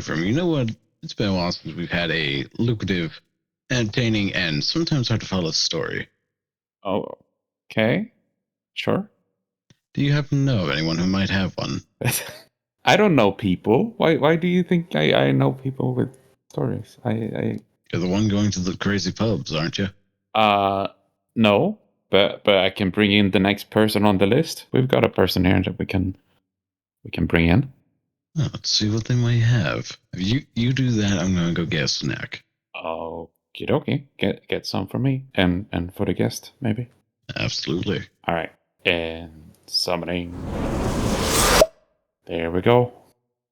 Ephraim, you know what? It's been a while since we've had a lucrative, entertaining, and sometimes hard to follow story. Oh, okay. Sure. Do you happen to know of anyone who might have one? I don't know people. Why do you think I know people with stories? You're the one going to the crazy pubs, aren't you? No, but I can bring in the next person on the list. We've got a person here that we can bring in. Oh, let's see what they might have. If you do that, I'm going to go get a snack. Okie dokie. Get some for me and for the guest, maybe. Absolutely. All right. And summoning. There we go.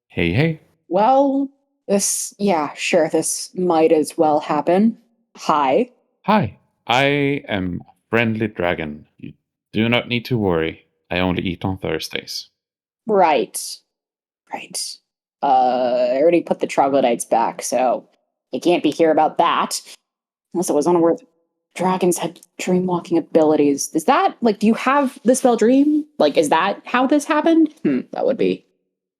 Hey. Well, this might as well happen. Hi. Hi. I am a friendly dragon. You do not need to worry. I only eat on Thursdays. Right. I already put the troglodytes back, so you can't be here about that. Unless it was unaware that dragons had dream-walking abilities. Is that, do you have the spell dream? Is that how this happened? That would be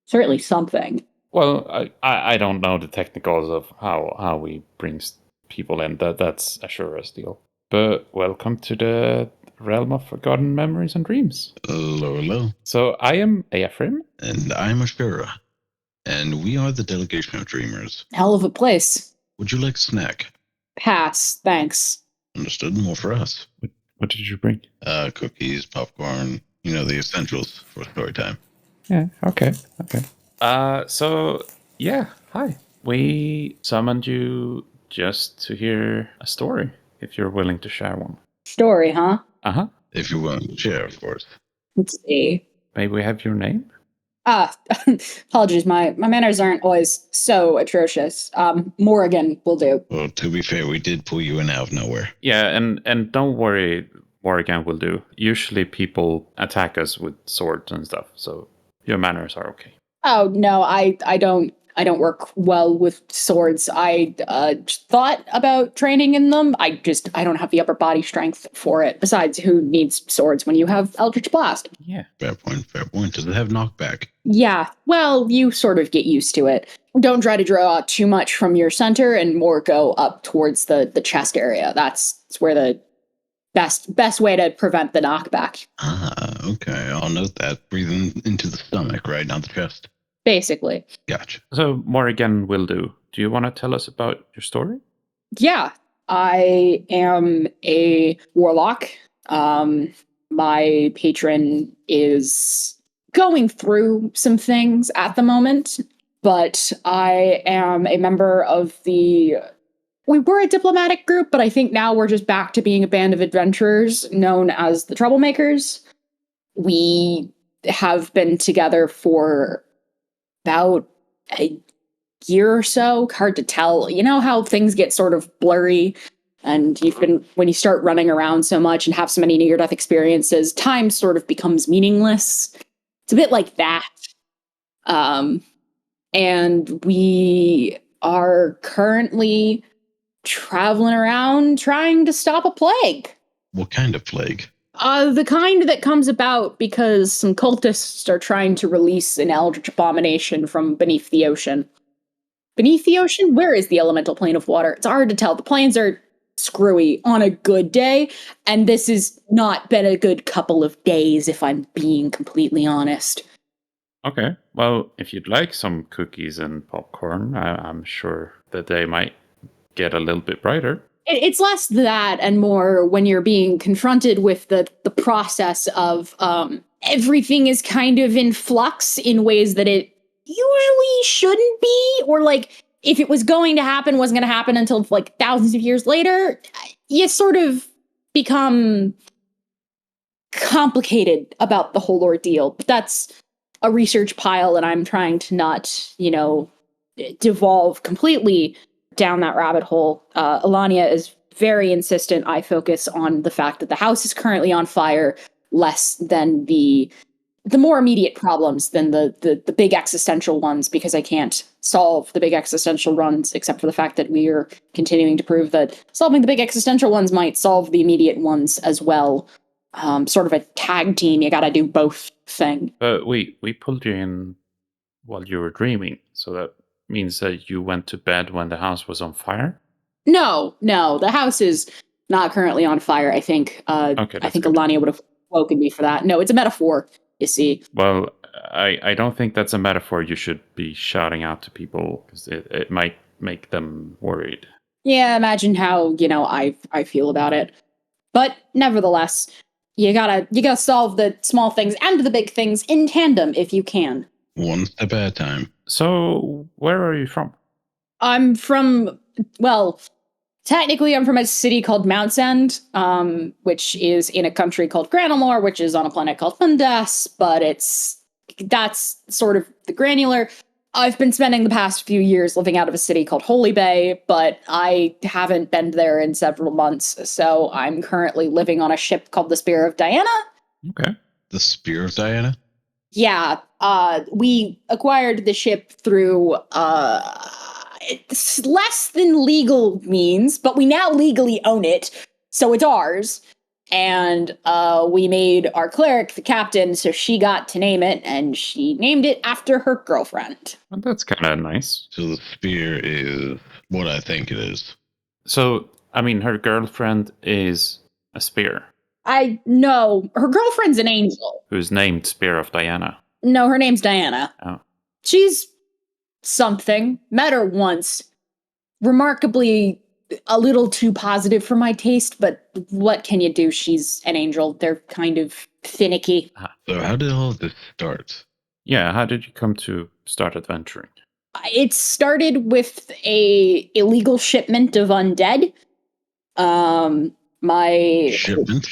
certainly something. Well, I don't know the technicals of how we bring people in. That's a sure deal. But welcome to the realm of forgotten memories and dreams. Hello. So I am Ephraim. And I'm Ashura. And we are the Delegation of Dreamers. Hell of a place. Would you like a snack? Pass, thanks. Understood. More for us. What did you bring? Cookies, popcorn, the essentials for story time. Yeah, okay. So, yeah, hi. We summoned you just to hear a story, if you're willing to share one. Story, huh? Uh-huh. If you're willing to share, of course. Let's see. May we have your name? Apologies, my manners aren't always so atrocious. Morrigan will do. Well, to be fair, we did pull you in out of nowhere. Yeah, and don't worry, Morrigan will do. Usually people attack us with swords and stuff, so your manners are okay. Oh no, I don't work well with swords. I thought about training in them. I don't have the upper body strength for it. Besides, who needs swords when you have Eldritch Blast? Yeah. Fair point. Does it have knockback? Yeah, well, you sort of get used to it. Don't try to draw out too much from your center and more go up towards the chest area. That's where the best way to prevent the knockback. Okay. I'll note that. Breathing into the stomach, right? Not the chest. Basically. Gotcha. So Morrigan will do. Do you want to tell us about your story? Yeah. I am a warlock. My patron is going through some things at the moment, but I am a member of we were a diplomatic group, but I think now we're just back to being a band of adventurers known as the Troublemakers. We have been together for about a year or so. Hard to tell. You know how things get sort of blurry, and when you start running around so much and have so many near-death experiences, time sort of becomes meaningless. It's a bit like that. And we are currently traveling around trying to stop a plague. What kind of plague? The kind that comes about because some cultists are trying to release an eldritch abomination from beneath the ocean. Beneath the ocean? Where is the elemental plane of water? It's hard to tell. The planes are screwy on a good day, and this has not been a good couple of days, if I'm being completely honest. Okay. Well, if you'd like some cookies and popcorn, I'm sure that they might get a little bit brighter. It's less that and more when you're being confronted with the process of everything is kind of in flux in ways that it usually shouldn't be, or if it was going to happen, wasn't going to happen until thousands of years later. You sort of become complicated about the whole ordeal. But that's a research pile, and I'm trying to not, devolve completely down that rabbit hole. Alania is very insistent I focus on the fact that the house is currently on fire, less than the more immediate problems than the big existential ones, because I can't solve the big existential ones except for the fact that we are continuing to prove that solving the big existential ones might solve the immediate ones as well. Sort of a tag team, you gotta do both thing. But we pulled you in while you were dreaming, so that means that you went to bed when the house was on fire? No, the house is not currently on fire. I think Okay, I think good. Alania would have woken me for that. No, it's a metaphor, you see. Well, I don't think that's a metaphor you should be shouting out to people, because it might make them worried. Yeah, imagine how, I feel about it. But nevertheless, you gotta solve the small things and the big things in tandem if you can. One step at a time. So, where are you from? I'm from, well, technically I'm from a city called Mountsend, which is in a country called Granelmore, which is on a planet called Fundas, but that's sort of the granular. I've been spending the past few years living out of a city called Holy Bay, but I haven't been there in several months, so I'm currently living on a ship called the Spear of Diana. Okay. The Spear of Diana? Yeah, we acquired the ship through it's less than legal means, but we now legally own it, so it's ours. And we made our cleric the captain, so she got to name it, and she named it after her girlfriend. Well, that's kind of nice. So the spear is what I think it is. So, I mean, her girlfriend is a spear. I know her girlfriend's an angel. Who's named Spear of Diana. No, her name's Diana. Oh. She's something. Met her once. Remarkably a little too positive for my taste, but what can you do? She's an angel. They're kind of finicky. So how did all of this start? Yeah, how did you come to start adventuring? It started with a illegal shipment of undead. My Shipment?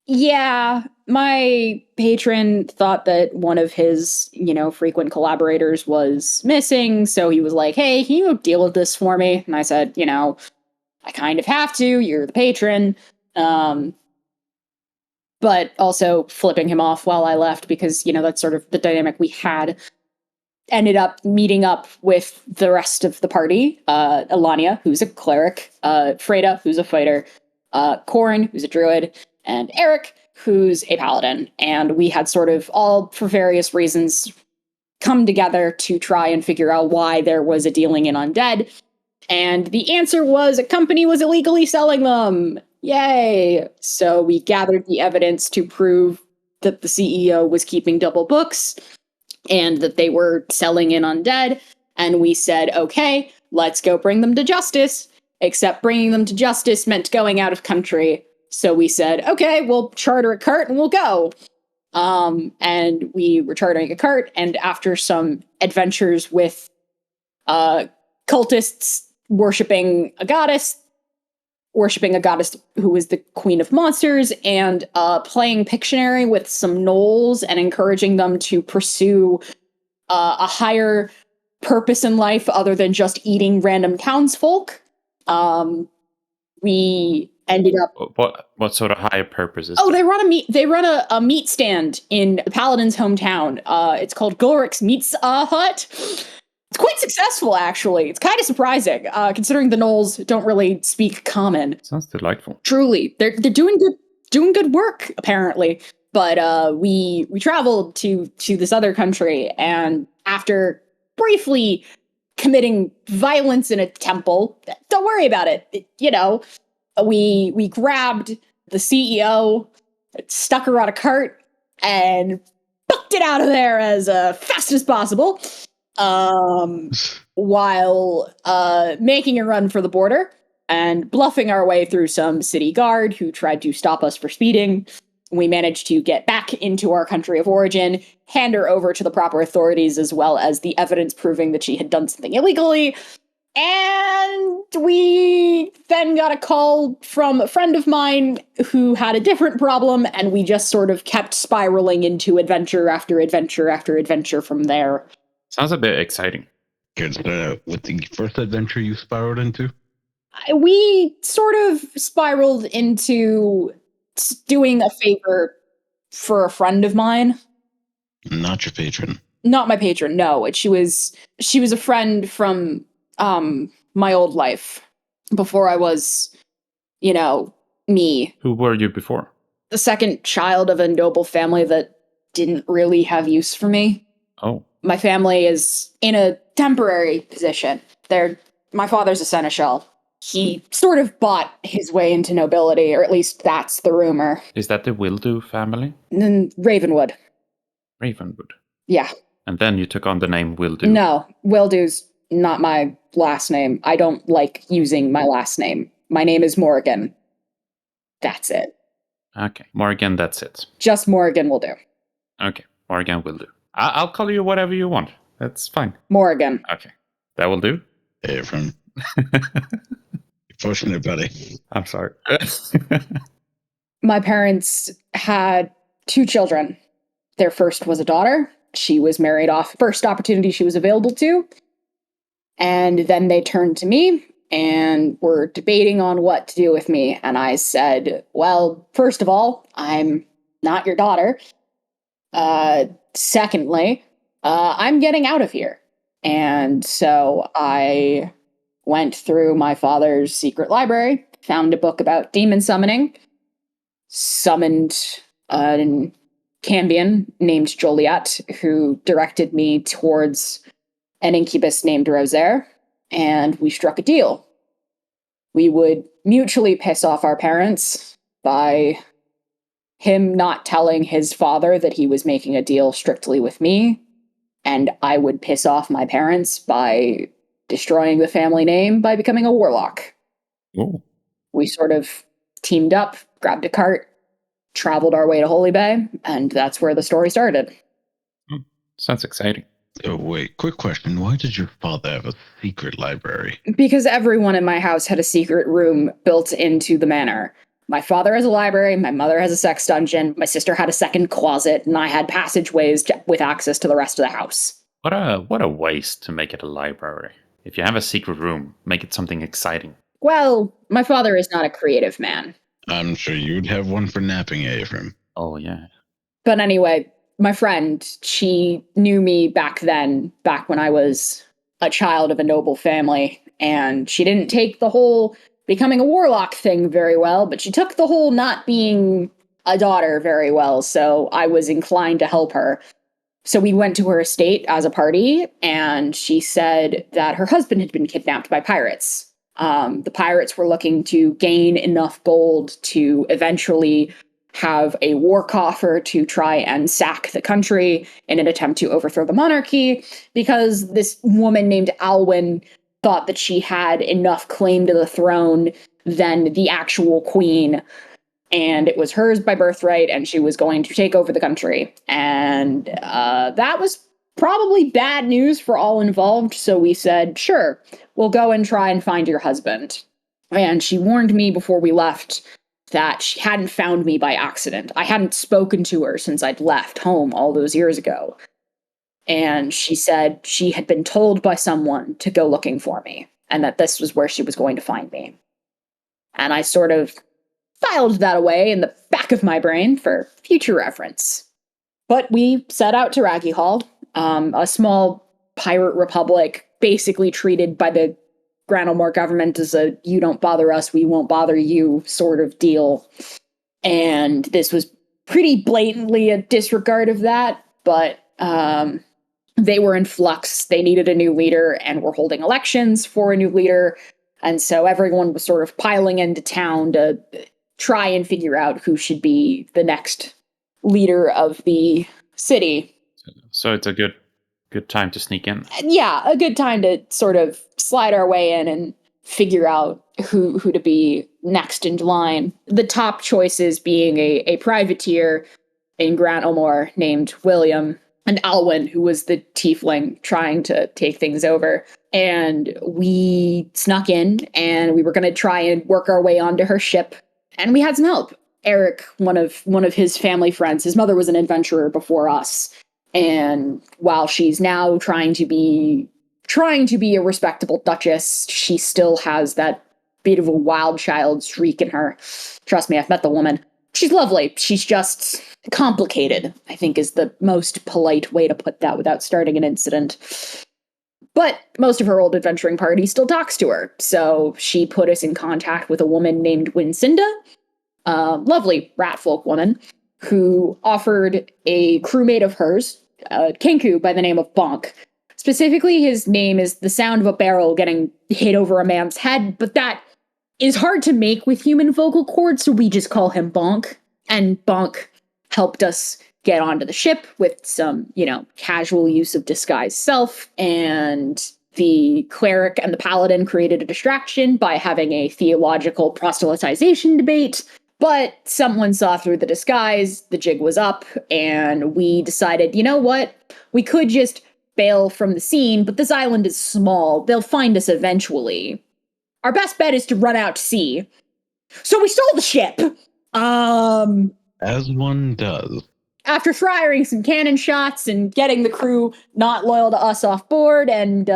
Yeah, my patron thought that one of his, frequent collaborators was missing, so he was like, "Hey, can you deal with this for me?" And I said, I kind of have to. You're the patron. But also flipping him off while I left because, that's sort of the dynamic we had. Ended up meeting up with the rest of the party. Alania, who's a cleric, Freda, who's a fighter, Corin, who's a druid, and Eric, who's a paladin. And we had sort of all, for various reasons, come together to try and figure out why there was a dealing in undead. And the answer was a company was illegally selling them. Yay! So we gathered the evidence to prove that the CEO was keeping double books and that they were selling in undead. And we said, okay, let's go bring them to justice. Except bringing them to justice meant going out of country. So we said, okay, we'll charter a cart and we'll go. And we were chartering a cart, and after some adventures with cultists worshipping a goddess who was the queen of monsters, and playing Pictionary with some gnolls and encouraging them to pursue a higher purpose in life other than just eating random townsfolk. We ended up. What sort of higher purpose is? Oh, they run a meat stand in the Paladin's hometown. It's called Gorik's Meats Hut. It's quite successful, actually. It's kind of surprising, considering the gnolls don't really speak common. Sounds delightful. Truly, they're doing good work, apparently. But we traveled to this other country, and after briefly committing violence in a temple, don't worry about it. We grabbed the CEO, stuck her on a cart, and booked it out of there as fast as possible. While making a run for the border and bluffing our way through some city guard who tried to stop us for speeding. We managed to get back into our country of origin, hand her over to the proper authorities, as well as the evidence proving that she had done something illegally. And we then got a call from a friend of mine who had a different problem, and we just sort of kept spiraling into adventure after adventure after adventure from there. Sounds a bit exciting. Care to start out with the first adventure you spiraled into? We sort of spiraled into doing a favor for a friend of mine. Not your patron. Not my patron, no. She was a friend from my old life before I was, me. Who were you before? The second child of a noble family that didn't really have use for me. Oh. my family is in a temporary position. My father's a seneschal. He sort of bought his way into nobility, or at least that's the rumor. Is that the Wildu family? Ravenwood. Ravenwood. Yeah. And then you took on the name Wildu. No, Wildu's not my last name. I don't like using my last name. My name is Morrigan. That's it. Okay. Morrigan, that's it. Just Morrigan will do. Okay. Morrigan will do. I'll call you whatever you want. That's fine. Morrigan. Okay. That will do. Hey, from fortunate, buddy. I'm sorry. My parents had 2 children. Their first was a daughter. She was married off first opportunity she was available to. And then they turned to me and were debating on what to do with me. And I said, well, first of all, I'm not your daughter. Secondly, I'm getting out of here. And so I went through my father's secret library, found a book about demon summoning, summoned a Cambion named Joliet, who directed me towards an incubus named Rosaire, and we struck a deal. We would mutually piss off our parents by him not telling his father that he was making a deal strictly with me, and I would piss off my parents by destroying the family name by becoming a warlock. Ooh. We sort of teamed up, grabbed a cart, traveled our way to Holy Bay, and that's where the story started. Sounds exciting. Oh, wait, quick question. Why did your father have a secret library? Because everyone in my house had a secret room built into the manor. My father has a library, my mother has a sex dungeon, my sister had a second closet, and I had passageways with access to the rest of the house. What a waste to make it a library. If you have a secret room, make it something exciting. Well, my father is not a creative man. I'm sure you'd have one for napping, Ephraim. Oh, yeah. But anyway, my friend, she knew me back then, back when I was a child of a noble family, and she didn't take the whole becoming a warlock thing very well, but she took the whole not being a daughter very well, so I was inclined to help her. So we went to her estate as a party, and she said that her husband had been kidnapped by pirates. The pirates were looking to gain enough gold to eventually have a war coffer to try and sack the country in an attempt to overthrow the monarchy, because this woman named Alwyn thought that she had enough claim to the throne than the actual queen, and it was hers by birthright, and she was going to take over the country. And that was probably bad news for all involved, so we said, sure, we'll go and try and find your husband. And she warned me before we left that she hadn't found me by accident. I hadn't spoken to her since I'd left home all those years ago. And she said she had been told by someone to go looking for me, and that this was where she was going to find me. And I sort of filed that away in the back of my brain for future reference. But we set out to Raggy Hall, a small pirate republic, basically treated by the Granelmore government as a you don't bother us, we won't bother you sort of deal. And this was pretty blatantly a disregard of that, but they were in flux. They needed a new leader and were holding elections for a new leader. And so everyone was sort of piling into town to try and figure out who should be the next leader of the city. So it's a good time to sneak in. Yeah, a good time to sort of slide our way in and figure out who to be next in line. The top choices being a privateer in Granelmore named William, and Alwyn, who was the tiefling trying to take things over. And we snuck in, and we were going to try and work our way onto her ship. And we had some help. Eric, one of his family friends, his mother was an adventurer before us. And while she's now trying to be a respectable duchess, she still has that bit of a wild child streak in her. Trust me, I've met the woman. She's lovely. She's just complicated, I think is the most polite way to put that without starting an incident. But most of her old adventuring party still talks to her. So she put us in contact with a woman named Wincinda, a lovely ratfolk woman, who offered a crewmate of hers Kenku by the name of Bonk. Specifically, his name is the sound of a barrel getting hit over a man's head, but that is hard to make with human vocal cords, so we just call him Bonk. And Bonk helped us get onto the ship with some, casual use of disguised self, and the cleric and the paladin created a distraction by having a theological proselytization debate. But someone saw through the disguise, the jig was up, and we decided, you know what? We could just bail from the scene, but this island is small. They'll find us eventually. Our best bet is to run out to sea. So we stole the ship! As one does. After firing some cannon shots and getting the crew not loyal to us off board and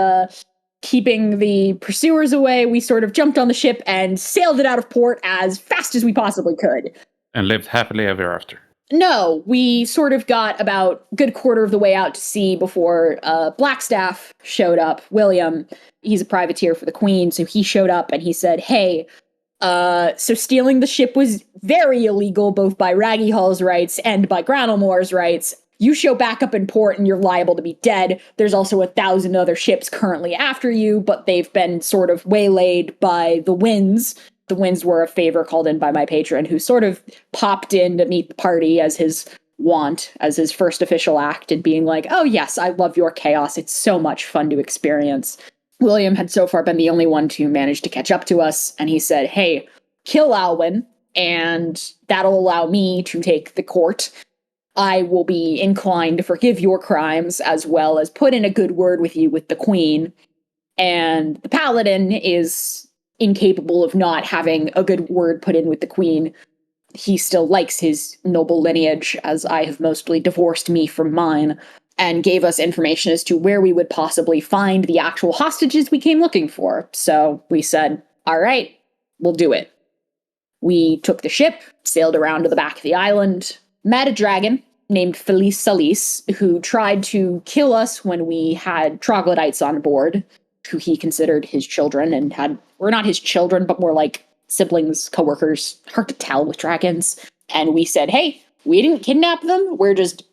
keeping the pursuers away, we sort of jumped on the ship and sailed it out of port as fast as we possibly could. And lived happily ever after. No, we sort of got about a good quarter of the way out to sea before Blackstaff showed up. William, he's a privateer for the Queen, so he showed up and he said, hey, so stealing the ship was very illegal, both by Raggy Hall's rights and by Granelmore's rights. You show back up in port and you're liable to be dead. There's also 1,000 other ships currently after you, but they've been sort of waylaid by the winds. The winds were a favor called in by my patron, who sort of popped in to meet the party as his wont, as his first official act, and being like, oh yes, I love your chaos. It's so much fun to experience. William had so far been the only one to manage to catch up to us, and he said, hey, kill Alwyn, and that'll allow me to take the court. I will be inclined to forgive your crimes, as well as put in a good word with you with the Queen. And the Paladin is incapable of not having a good word put in with the Queen. He still likes his noble lineage, as I have mostly divorced me from mine, and gave us information as to where we would possibly find the actual hostages we came looking for. So we said, all right, we'll do it. We took the ship, sailed around to the back of the island, met a dragon named Felice Salis, who tried to kill us when we had troglodytes on board, who he considered his children and were not his children, but more like siblings, coworkers, hard to tell with dragons. And we said, hey, we didn't kidnap them. We're just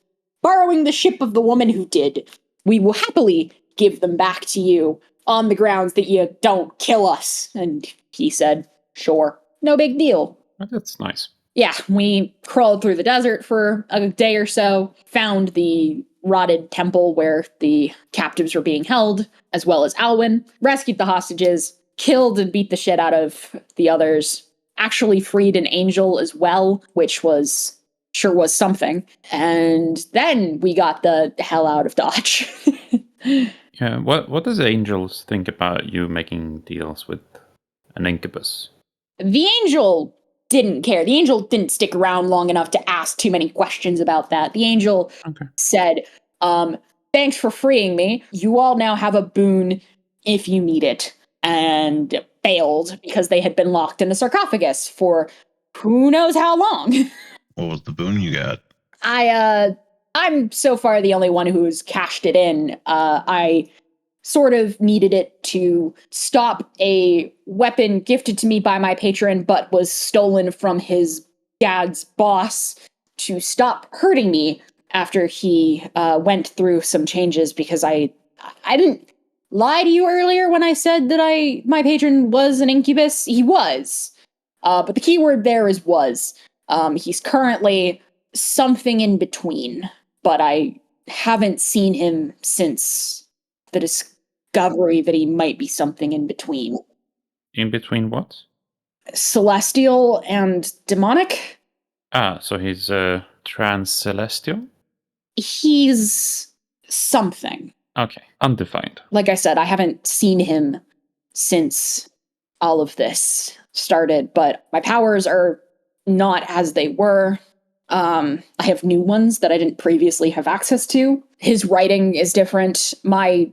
borrowing the ship of the woman who did. We will happily give them back to you on the grounds that you don't kill us. And he said, sure, no big deal. Oh, that's nice. Yeah, we crawled through the desert for a day or so, found the rotted temple where the captives were being held, as well as Alwyn, rescued the hostages, killed and beat the shit out of the others, actually freed an angel as well, which was something. And then we got the hell out of Dodge. Yeah, what does Angels think about you making deals with an incubus? The angel didn't care. The angel didn't stick around long enough to ask too many questions about that. The angel said, thanks for freeing me. You all now have a boon if you need it. And bailed because they had been locked in a sarcophagus for who knows how long. What was the boon you got? I'm so far the only one who's cashed it in. I sort of needed it to stop a weapon gifted to me by my patron, but was stolen from his dad's boss to stop hurting me after he went through some changes, because I didn't lie to you earlier when I said that my patron was an incubus. He was. But the key word there is was. He's currently something in between, but I haven't seen him since the discovery that he might be something in between. In between what? Celestial and demonic? So he's trans-celestial? He's something. Okay, undefined. Like I said, I haven't seen him since all of this started, but my powers are not as they were. I have new ones that I didn't previously have access to. His writing is different. My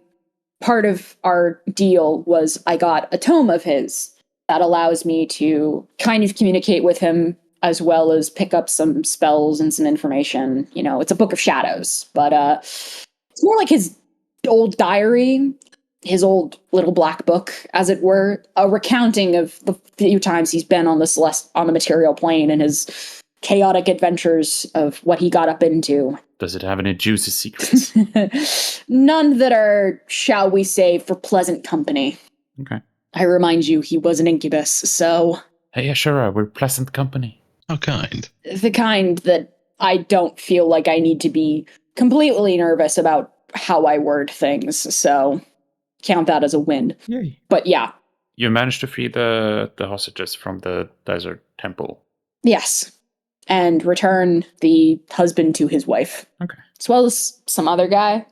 part of our deal was I got a tome of his that allows me to kind of communicate with him, as well as pick up some spells and some information. You know, it's a book of shadows, but it's more like his old diary, his old little black book, as it were, a recounting of the few times he's been on the material plane and his chaotic adventures of what he got up into. Does it have any juicy secrets? None that are, shall we say, for pleasant company. Okay. I remind you, he was an incubus, so... Hey, Ashura, we're pleasant company. How kind. The kind that I don't feel like I need to be completely nervous about how I word things, so count that as a win. Yay. But yeah. You managed to free the hostages from the desert temple. Yes. And return the husband to his wife. Okay. As well as some other guy.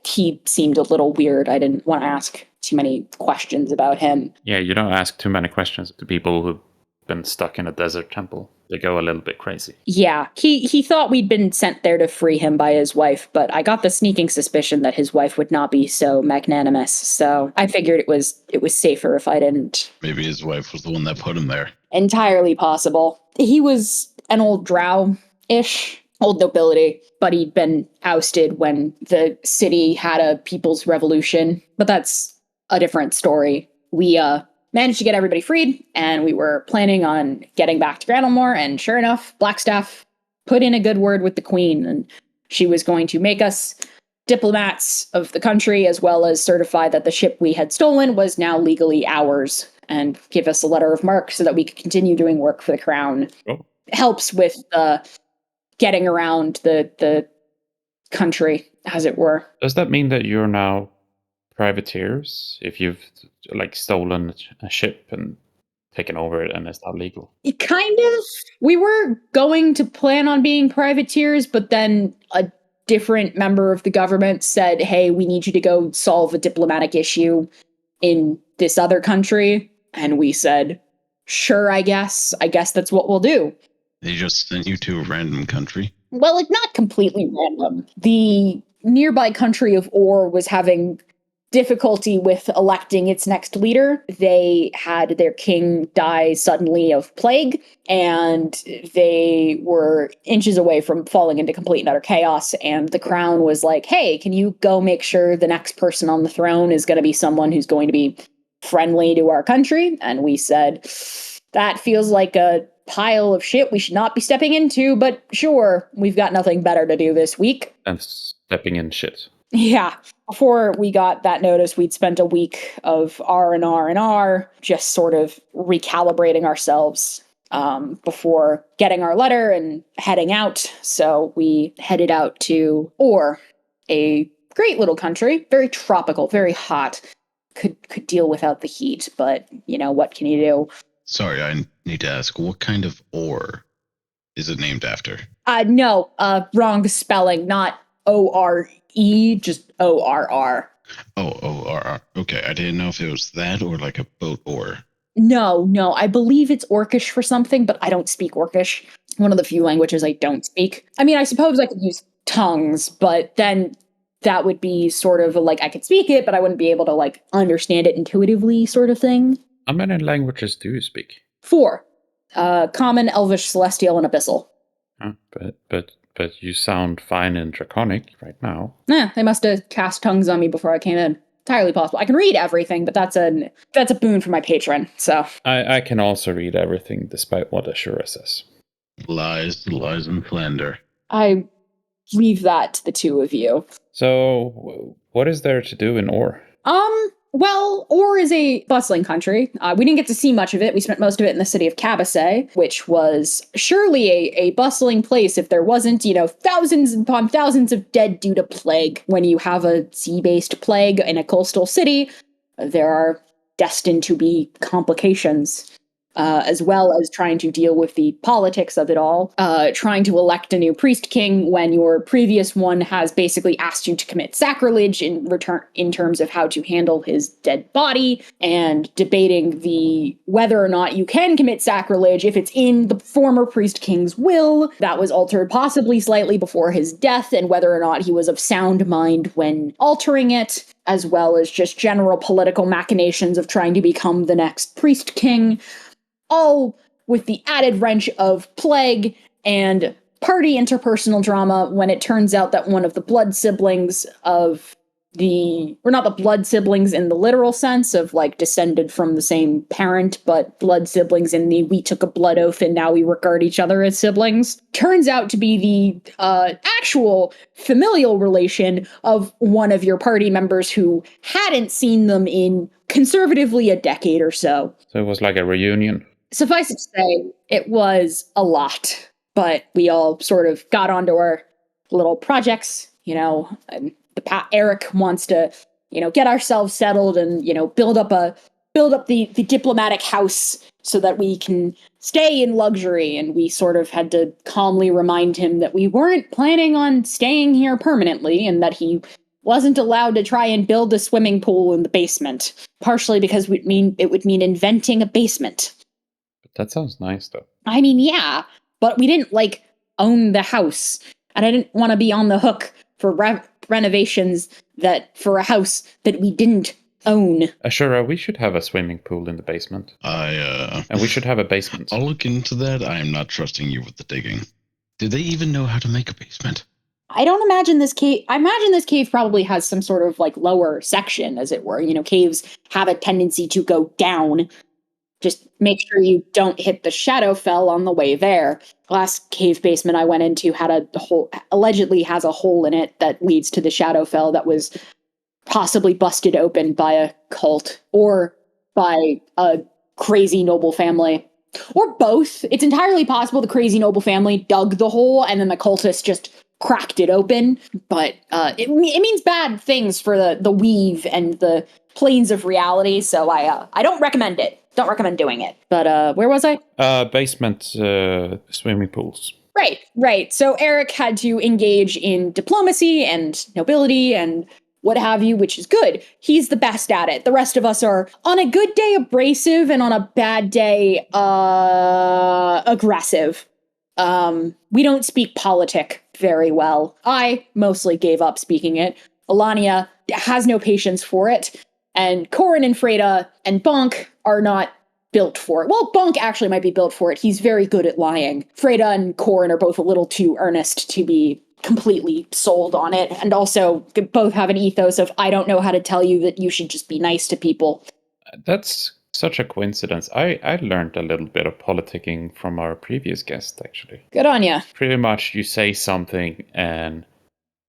He seemed a little weird. I didn't want to ask too many questions about him. Yeah, you don't ask too many questions to people who've been stuck in a desert temple. They go a little bit crazy. Yeah, he thought we'd been sent there to free him by his wife, but I got the sneaking suspicion that his wife would not be so magnanimous, so I figured it was safer if I didn't. Maybe his wife was the one that put him there. Entirely possible. He was an old drow-ish, old nobility, but he'd been ousted when the city had a people's revolution. But that's a different story. We managed to get everybody freed, and we were planning on getting back to Granelmore, and sure enough, Blackstaff put in a good word with the Queen, and she was going to make us diplomats of the country, as well as certify that the ship we had stolen was now legally ours, and give us a letter of marque so that we could continue doing work for the Crown. Oh. Helps with getting around the country, as it were. Does that mean that you're now privateers if you've stolen a ship and taken over it and it's not legal? It kind of. We were going to plan on being privateers, but then a different member of the government said, hey, we need you to go solve a diplomatic issue in this other country. And we said, sure, I guess that's what we'll do. They just sent you to a random country? Well, not completely random. The nearby country of Or was having difficulty with electing its next leader. They had their king die suddenly of plague, and they were inches away from falling into complete and utter chaos, and the crown was like, hey, can you go make sure the next person on the throne is going to be someone who's going to be friendly to our country? And we said, that feels like a pile of shit we should not be stepping into, but sure, we've got nothing better to do this week. And stepping in shit. Yeah. Before we got that notice, we'd spent a week of R&R, just sort of recalibrating ourselves before getting our letter and heading out. So we headed out to Or, a great little country, very tropical, very hot. Could deal without the heat, but what can you do? Sorry, I need to ask, what kind of ore is it named after? No, wrong spelling, not O-R-E, just O-R-R. Oh, O-R-R. Okay, I didn't know if it was that or like a boat ore. No, I believe it's Orcish for something, but I don't speak Orcish. One of the few languages I don't speak. I mean, I suppose I could use tongues, but then that would be sort of I could speak it, but I wouldn't be able to understand it intuitively sort of thing. How many languages do you speak? 4. Common, Elvish, Celestial, and Abyssal. Huh, but you sound fine in Draconic right now. They must have cast tongues on me before I came in. Entirely possible. I can read everything, but that's a boon for my patron, so. I can also read everything, despite what Ashura says. Lies and slander. I leave that to the two of you. So, what is there to do in Or? Well, Or is a bustling country. We didn't get to see much of it. We spent most of it in the city of Cabasay, which was surely a bustling place if there wasn't, thousands upon thousands of dead due to plague. When you have a sea-based plague in a coastal city, there are destined to be complications. As well as trying to deal with the politics of it all, trying to elect a new priest king when your previous one has basically asked you to commit sacrilege in return in terms of how to handle his dead body, and debating whether or not you can commit sacrilege if it's in the former priest king's will that was altered possibly slightly before his death, and whether or not he was of sound mind when altering it, as well as just general political machinations of trying to become the next priest king. All with the added wrench of plague and party interpersonal drama when it turns out that one of the blood siblings of we're not the blood siblings in the literal sense of like descended from the same parent, but blood siblings in the we took a blood oath and now we regard each other as siblings, turns out to be the actual familial relation of one of your party members who hadn't seen them in conservatively a decade or so. So it was like a reunion. Suffice it to say, it was a lot, but we all sort of got onto our little projects, and Eric wants to, get ourselves settled and, build up the diplomatic house so that we can stay in luxury. And we sort of had to calmly remind him that we weren't planning on staying here permanently and that he wasn't allowed to try and build a swimming pool in the basement, partially because it would mean inventing a basement. But that sounds nice, though. I mean, yeah, but we didn't own the house, and I didn't want to be on the hook for renovations for a house that we didn't own. Ashura, we should have a swimming pool in the basement. And we should have a basement. I'll look into that. I am not trusting you with the digging. Do they even know how to make a basement? I don't imagine this cave. I imagine this cave probably has some sort of lower section, as it were. Caves have a tendency to go down. Just make sure you don't hit the Shadowfell on the way there. Last cave basement I went into had a hole, allegedly has a hole in it that leads to the Shadowfell that was possibly busted open by a cult or by a crazy noble family. Or both. It's entirely possible the crazy noble family dug the hole and then the cultists just cracked it open. But it means bad things for the weave and the planes of reality, so I don't recommend it. Don't recommend doing it. But where was I? Basement swimming pools. Right. So Eric had to engage in diplomacy and nobility and what have you, which is good. He's the best at it. The rest of us are, on a good day, abrasive, and on a bad day, aggressive. We don't speak politic very well. I mostly gave up speaking it. Alania has no patience for it. And Corin and Freda and Bonk are not built for it. Well, Bonk actually might be built for it. He's very good at lying. Freda and Corin are both a little too earnest to be completely sold on it. And also both have an ethos of, I don't know how to tell you that you should just be nice to people. That's such a coincidence. I learned a little bit of politicking from our previous guest, actually. Good on ya. Pretty much you say something and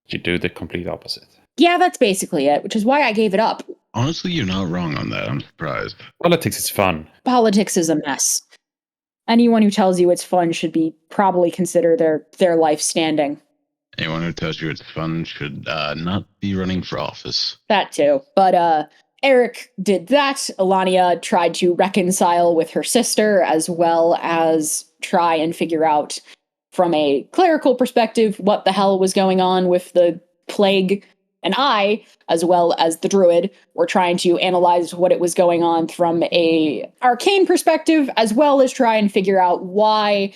you do the complete opposite. Yeah, that's basically it, which is why I gave it up. Honestly, you're not wrong on that. I'm surprised. Politics is fun. Politics is a mess. Anyone who tells you it's fun should be probably consider their life standing. Anyone who tells you it's fun should not be running for office. That too. But Eric did that. Alania tried to reconcile with her sister, as well as try and figure out from a clerical perspective what the hell was going on with the plague. And I, as well as the druid, were trying to analyze what it was going on from a arcane perspective, as well as try and figure out why,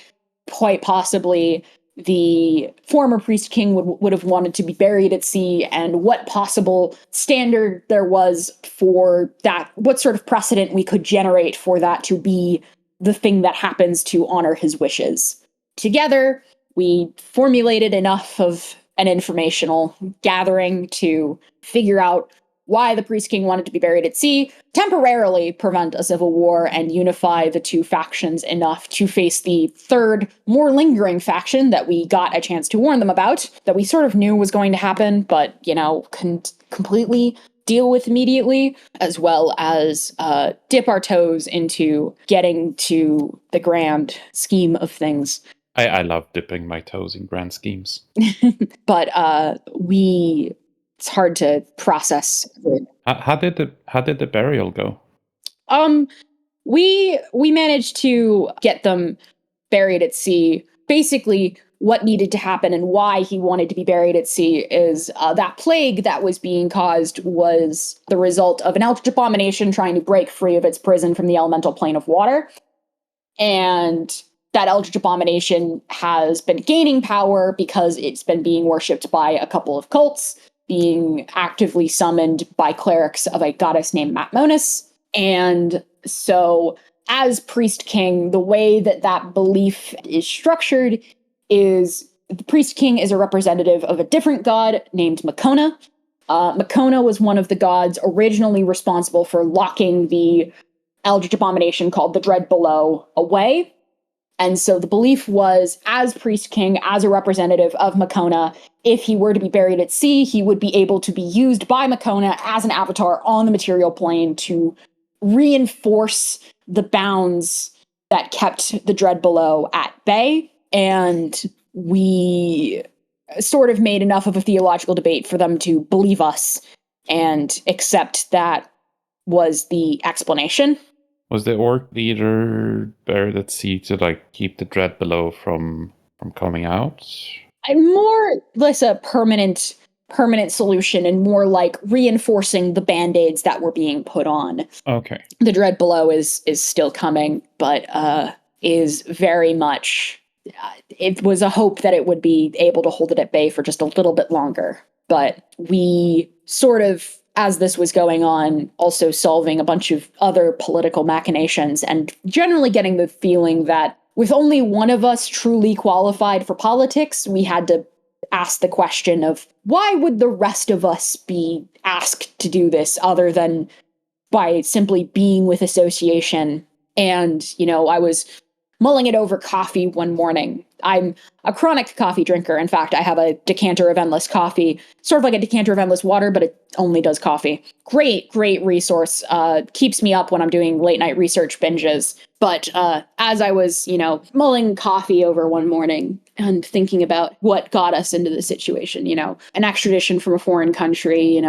quite possibly, the former priest king would have wanted to be buried at sea, and what possible standard there was for that, what sort of precedent we could generate for that to be the thing that happens to honor his wishes. Together, we formulated enough of an informational gathering to figure out why the priest king wanted to be buried at sea, temporarily prevent a civil war, and unify the two factions enough to face the third, more lingering faction that we got a chance to warn them about, that we sort of knew was going to happen, but, couldn't completely deal with immediately, as well as dip our toes into getting to the grand scheme of things. I love dipping my toes in grand schemes. But it's hard to process. How did the burial go? We managed to get them buried at sea. Basically, what needed to happen and why he wanted to be buried at sea is that plague that was being caused was the result of an eldritch abomination trying to break free of its prison from the elemental plane of water. And that eldritch abomination has been gaining power because it's been being worshipped by a couple of cults, being actively summoned by clerics of a goddess named Matmonis. And so, as Priest King, the way that belief is structured is the Priest King is a representative of a different god named Makona, Makona was one of the gods originally responsible for locking the eldritch abomination called the Dread Below away. And so the belief was, as Priest King, as a representative of Makona, if he were to be buried at sea, he would be able to be used by Makona as an avatar on the material plane to reinforce the bounds that kept the Dread Below at bay. And we sort of made enough of a theological debate for them to believe us and accept that was the explanation. Was the orc leader buried at sea to like keep the Dread Below from coming out? More less a permanent solution and more like reinforcing the band-aids that were being put on. Okay. The Dread Below is still coming, but is very much it was a hope that it would be able to hold it at bay for just a little bit longer. But we sort of, as this was going on, also solving a bunch of other political machinations and generally getting the feeling that with only one of us truly qualified for politics, we had to ask the question of why would the rest of us be asked to do this other than by simply being with association. And, I was mulling it over coffee one morning. I'm a chronic coffee drinker. In fact, I have a decanter of endless coffee, sort of like a decanter of endless water, but it only does coffee. Great resource. Keeps me up when I'm doing late night research binges. But as I was, mulling coffee over one morning and thinking about what got us into the situation, an extradition from a foreign country,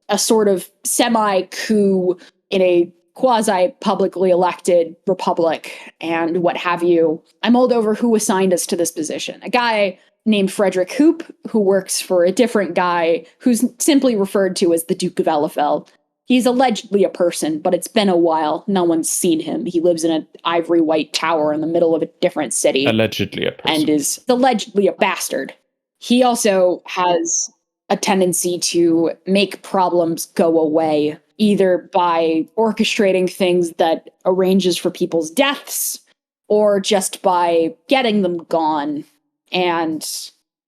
a sort of semi-coup in a quasi-publicly elected republic and what have you. I mulled over who assigned us to this position. A guy named Frederick Hoop, who works for a different guy who's simply referred to as the Duke of Elefeld. He's allegedly a person, but it's been a while. No one's seen him. He lives in an ivory white tower in the middle of a different city. Allegedly a person. And is allegedly a bastard. He also has a tendency to make problems go away, either by orchestrating things that arranges for people's deaths, or just by getting them gone. And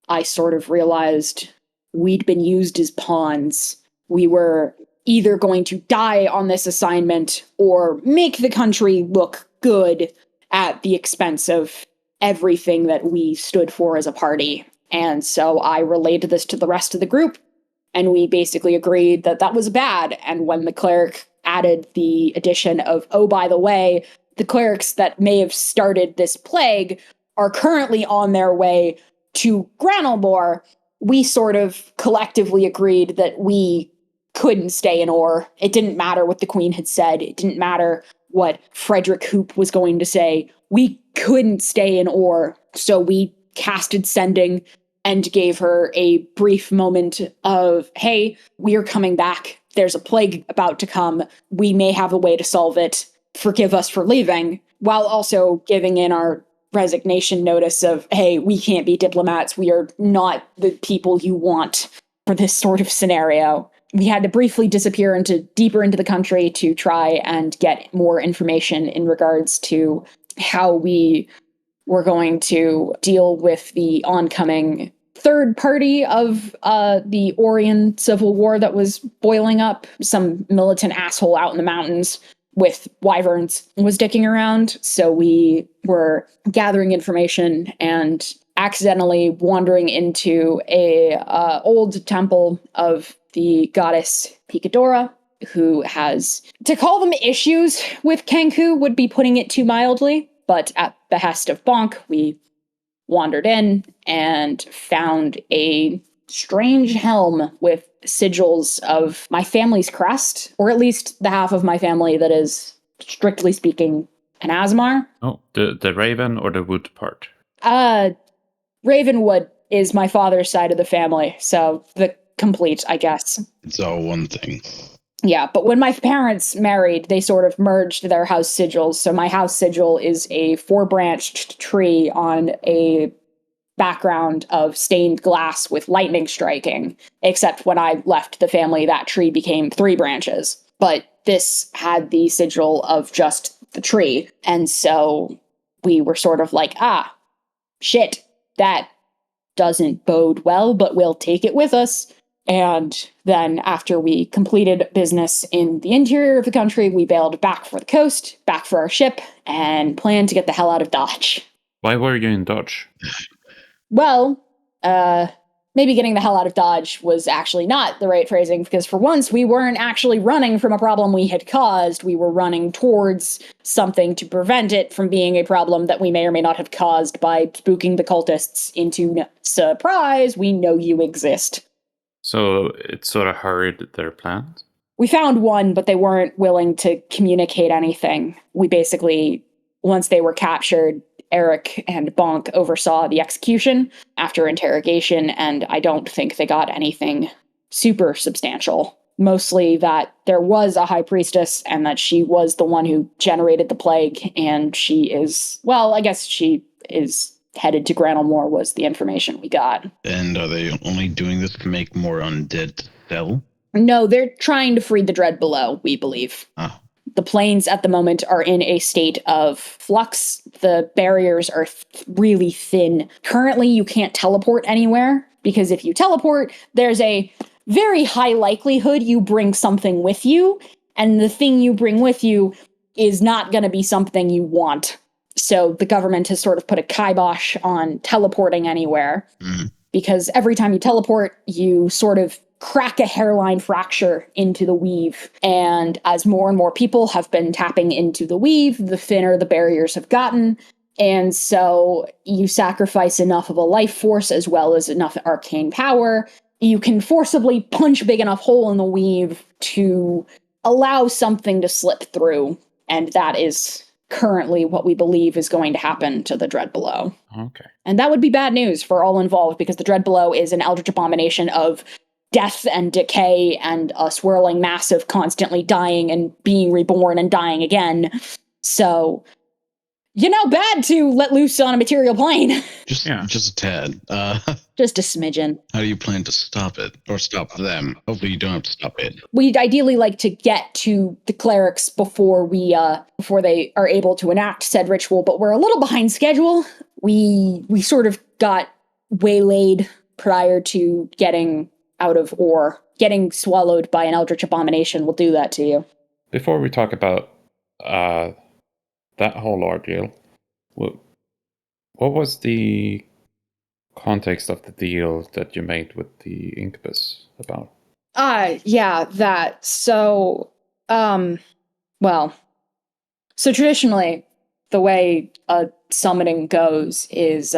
I sort of realized we'd been used as pawns. We were either going to die on this assignment or make the country look good at the expense of everything that we stood for as a party. And so I relayed this to the rest of the group, and we basically agreed that that was bad. And when the cleric added the addition of, oh, by the way, the clerics that may have started this plague are currently on their way to Granelmore, we sort of collectively agreed that we couldn't stay in Orr. It didn't matter what the Queen had said. It didn't matter what Frederick Hoop was going to say. We couldn't stay in Orr. So we casted sending and gave her a brief moment of, hey, we are coming back. There's a plague about to come. We may have a way to solve it. Forgive us for leaving, while also giving in our resignation notice of, hey, we can't be diplomats. We are not the people you want for this sort of scenario. We had to briefly disappear deeper into the country to try and get more information in regards to how we were going to deal with the oncoming third party of the Orion Civil War that was boiling up. Some militant asshole out in the mountains with wyverns was dicking around. So we were gathering information and accidentally wandering into a old temple of the goddess Picadora, who has, to call them issues with Kenku would be putting it too mildly, but at behest of Bonk, we wandered in and found a strange helm with sigils of my family's crest, or at least the half of my family that is, strictly speaking, an Asmar. Oh, the raven or the wood part? Ravenwood is my father's side of the family, so the complete, I guess. It's all one thing. Yeah, but when my parents married, they sort of merged their house sigils. So my house sigil is a 4-branched tree on a background of stained glass with lightning striking. Except when I left the family, that tree became 3 branches. But this had the sigil of just the tree. And so we were sort of like, shit, that doesn't bode well, but we'll take it with us. And then after we completed business in the interior of the country, we bailed back for the coast, back for our ship, and planned to get the hell out of Dodge. Why were you in Dodge? Well, maybe getting the hell out of Dodge was actually not the right phrasing, because for once we weren't actually running from a problem we had caused. We were running towards something to prevent it from being a problem that we may or may not have caused by spooking the cultists into surprise, we know you exist. So it sort of hurried their plans? We found one, but they weren't willing to communicate anything. We basically, once they were captured, Eric and Bonk oversaw the execution after interrogation, and I don't think they got anything super substantial. Mostly that there was a high priestess and that she was the one who generated the plague, and she is, well, I guess she is headed to Granelmore was the information we got. And are they only doing this to make more undead to sell? No, they're trying to free the dread below, we believe. Oh. The planes at the moment are in a state of flux. The barriers are really thin. Currently, you can't teleport anywhere, because if you teleport, there's a very high likelihood you bring something with you, and the thing you bring with you is not going to be something you want. So the government has sort of put a kibosh on teleporting anywhere, because every time you teleport, you sort of crack a hairline fracture into the weave. And as more and more people have been tapping into the weave, the thinner the barriers have gotten. And so you sacrifice enough of a life force as well as enough arcane power, you can forcibly punch a big enough hole in the weave to allow something to slip through. And that is currently what we believe is going to happen to the Dread Below. Okay. And that would be bad news for all involved, because the Dread Below is an eldritch abomination of death and decay and a swirling mass of constantly dying and being reborn and dying again. So, bad to let loose on a material plane. Just a tad. Just a smidgen. How do you plan to stop it? Or stop them? Hopefully you don't have to stop it. We'd ideally like to get to the clerics before they are able to enact said ritual, but we're a little behind schedule. We sort of got waylaid prior to getting out of ore. Getting swallowed by an eldritch abomination will do that to you. Before we talk about that whole ordeal, what was the context of the deal that you made with the Incubus about? That. So, so traditionally, the way a summoning goes is,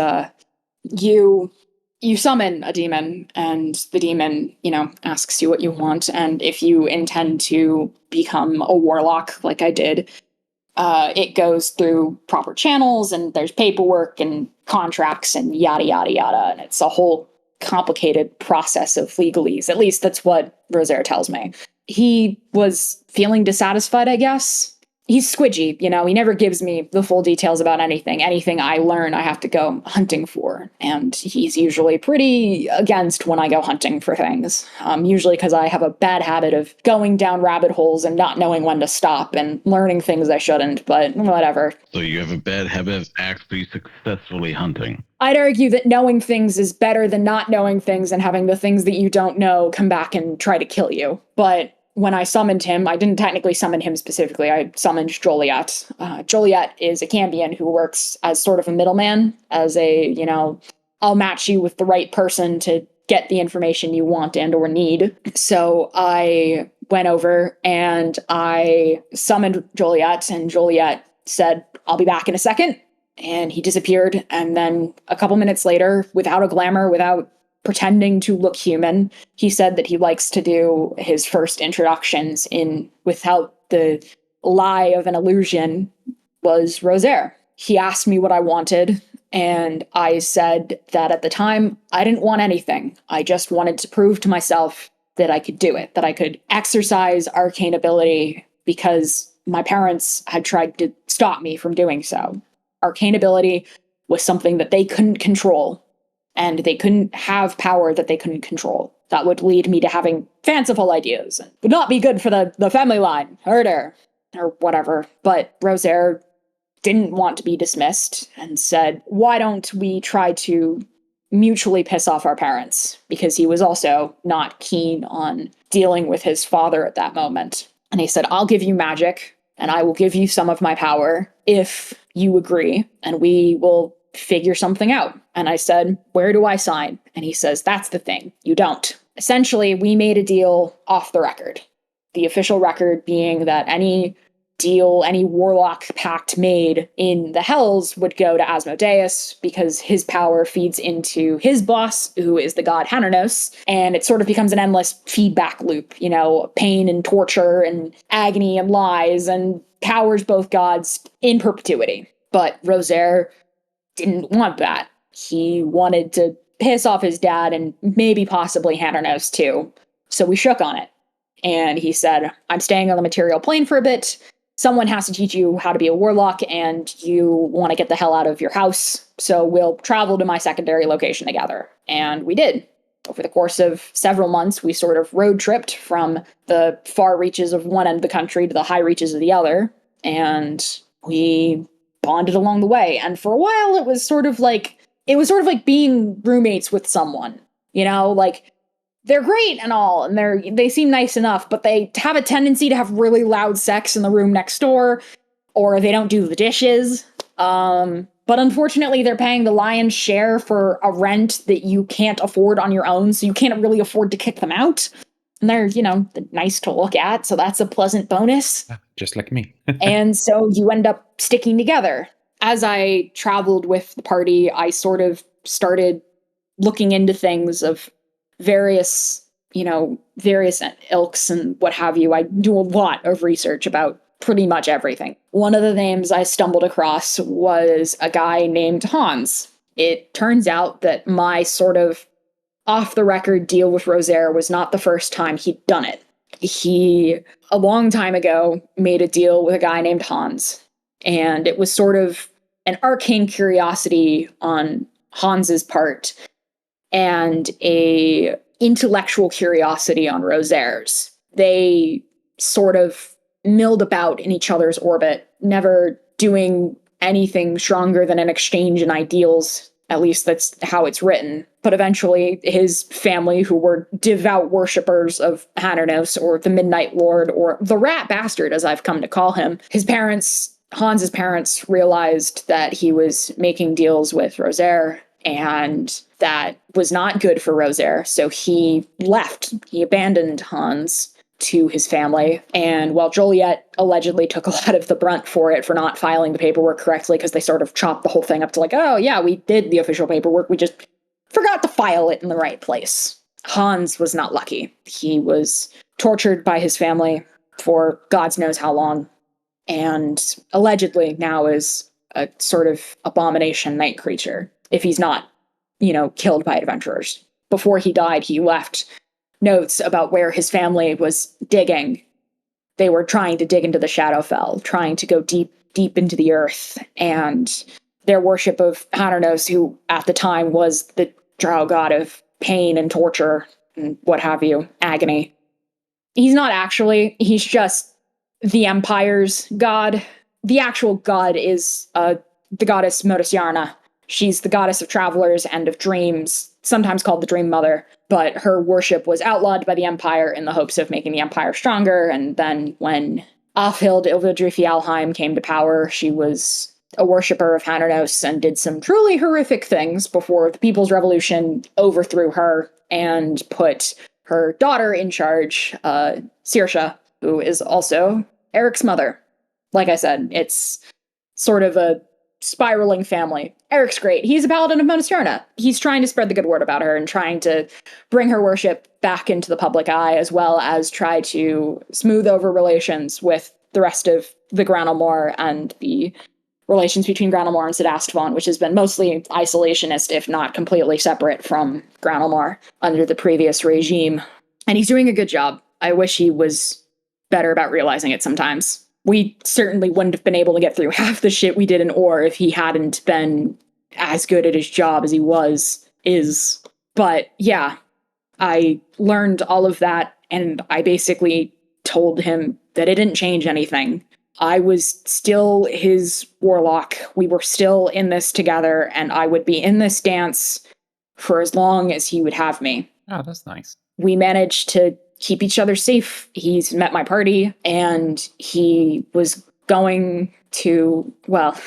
you summon a demon, and the demon, asks you what you want, and if you intend to become a warlock, like I did, it goes through proper channels, and there's paperwork and contracts and yada, yada, yada, and it's a whole complicated process of legalese. At least that's what Rosaire tells me. He was feeling dissatisfied, I guess. He's squidgy, he never gives me the full details about anything. Anything I learn, I have to go hunting for. And he's usually pretty against when I go hunting for things. Usually because I have a bad habit of going down rabbit holes and not knowing when to stop and learning things I shouldn't, but whatever. So you have a bad habit of actually successfully hunting. I'd argue that knowing things is better than not knowing things and having the things that you don't know come back and try to kill you. But when I summoned him, I didn't technically summon him specifically. I summoned Joliet. Joliet is a Cambion who works as sort of a middleman, as a, I'll match you with the right person to get the information you want and or need. So I went over and I summoned Joliet, and Joliet said, "I'll be back in a second." And he disappeared. And then a couple minutes later, without a glamour, without pretending to look human, he said that he likes to do his first introductions without the lie of an illusion, was Rosaire. He asked me what I wanted, and I said that at the time, I didn't want anything. I just wanted to prove to myself that I could do it, that I could exercise arcane ability, because my parents had tried to stop me from doing so. Arcane ability was something that they couldn't control, and they couldn't have power that they couldn't control. That would lead me to having fanciful ideas, and would not be good for the family line, or whatever. But Rosaire didn't want to be dismissed and said, "Why don't we try to mutually piss off our parents, because he was also not keen on dealing with his father at that moment. And he said, I'll give you magic, and I will give you some of my power if you agree, and we will figure something out. And I said, where do I sign? And he says, that's the thing, you don't. Essentially, we made a deal off the record. The official record being that any deal, any warlock pact made in the Hells would go to Asmodeus, because his power feeds into his boss, who is the god Hananos, and it sort of becomes an endless feedback loop, pain and torture and agony and lies, and powers both gods in perpetuity. But Rosaire didn't want that. He wanted to piss off his dad and maybe possibly Hananos too. So we shook on it. And he said, I'm staying on the material plane for a bit. Someone has to teach you how to be a warlock, and you want to get the hell out of your house. So we'll travel to my secondary location together. And we did. Over the course of several months, we sort of road tripped from the far reaches of one end of the country to the high reaches of the other. And we bonded along the way. And for a while, it was sort of like being roommates with someone, they're great and all, and they seem nice enough, but they have a tendency to have really loud sex in the room next door, or they don't do the dishes. But unfortunately, they're paying the lion's share for a rent that you can't afford on your own, so you can't really afford to kick them out. And they're, nice to look at, so that's a pleasant bonus. Just like me. And so you end up sticking together. As I traveled with the party, I sort of started looking into things of various ilks and what have you. I do a lot of research about pretty much everything. One of the names I stumbled across was a guy named Hans. It turns out that my sort of off-the-record deal with Rosaire was not the first time he'd done it. He, a long time ago, made a deal with a guy named Hans, and it was sort of an arcane curiosity on Hans's part, and a intellectual curiosity on Rosaire's. They sort of milled about in each other's orbit, never doing anything stronger than an exchange in ideals. At least that's how it's written. But eventually, his family, who were devout worshippers of Hananos, or the Midnight Lord, or the Rat Bastard, as I've come to call him, Hans's parents realized that he was making deals with Rosaire, and that was not good for Rosaire, so he left. He abandoned Hans to his family, and while Joliet allegedly took a lot of the brunt for it, for not filing the paperwork correctly, because they sort of chopped the whole thing up to like, oh yeah, we did the official paperwork, we just forgot to file it in the right place. Hans was not lucky. He was tortured by his family for God knows how long, and allegedly now is a sort of abomination night creature, if he's not, killed by adventurers. Before he died, he left notes about where his family was digging. They were trying to dig into the Shadowfell, trying to go deep, deep into the earth, and their worship of Hananos, who at the time was the drow god of pain and torture and what have you, agony. He's not actually, he's just the Empire's god. The actual god is the goddess Modesiarna. She's the goddess of travelers and of dreams, sometimes called the Dream Mother, but her worship was outlawed by the Empire in the hopes of making the Empire stronger, and then when Alfhild Ilvidri came to power, she was a worshipper of Hananos and did some truly horrific things before the People's Revolution overthrew her and put her daughter in charge, Saoirse, who is also Eric's mother. Like I said, it's sort of a spiraling family. Eric's great. He's a paladin of Modesiarna. He's trying to spread the good word about her and trying to bring her worship back into the public eye, as well as try to smooth over relations with the rest of the Granelmore and the relations between Granelmore and Sedastvan, which has been mostly isolationist, if not completely separate from Granelmore under the previous regime. And he's doing a good job. I wish he was better about realizing it sometimes. We certainly wouldn't have been able to get through half the shit we did in Ore if he hadn't been as good at his job as he is. But yeah, I learned all of that, and I basically told him that it didn't change anything. I was still his warlock. We were still in this together, and I would be in this dance for as long as he would have me. Oh, that's nice. We managed to keep each other safe. He's met my party, and he was going to, well,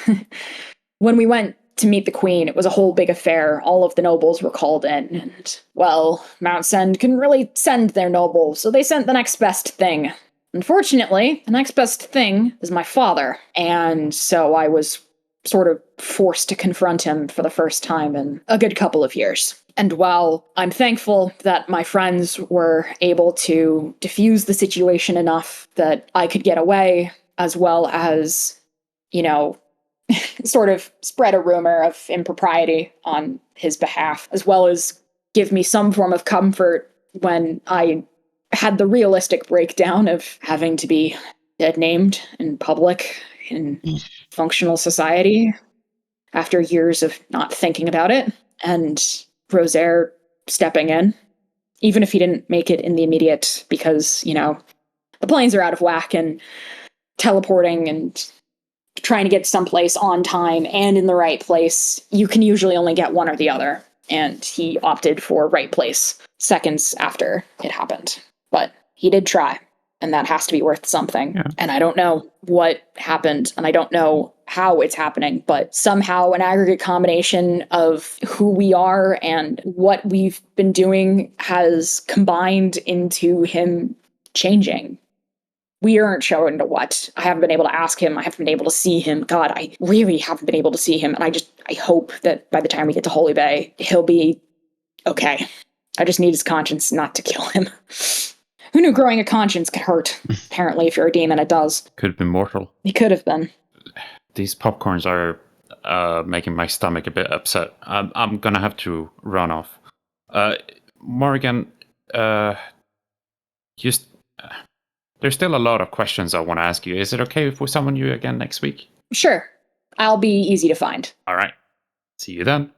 when we went to meet the queen, it was a whole big affair. All of the nobles were called in, and, well, Mount Send couldn't really send their nobles, so they sent the next best thing. Unfortunately, the next best thing is my father, and so I was sort of forced to confront him for the first time in a good couple of years. And while I'm thankful that my friends were able to diffuse the situation enough that I could get away, as well as, you know, sort of spread a rumor of impropriety on his behalf, as well as give me some form of comfort when I had the realistic breakdown of having to be dead-named in public in functional society after years of not thinking about it, and Rosaire stepping in, even if he didn't make it in the immediate, because, you know, the planes are out of whack, and teleporting and trying to get someplace on time and in the right place, you can usually only get one or the other. And he opted for right place seconds after it happened. But he did try, and that has to be worth something. Yeah. And I don't know what happened, and I don't know how it's happening, but somehow an aggregate combination of who we are and what we've been doing has combined into him changing. We aren't showing to what. I haven't been able to ask him. I haven't been able to see him. God, I really haven't been able to see him. And I hope that by the time we get to Holy Bay, he'll be okay. I just need his conscience not to kill him. Who knew growing a conscience could hurt? Apparently, if you're a demon, it does. Could have been mortal. He could have been. These popcorns are making my stomach a bit upset. I'm gonna have to run off. Morrigan, just... there's still a lot of questions I want to ask you. Is it okay if we summon you again next week? Sure. I'll be easy to find. All right. See you then.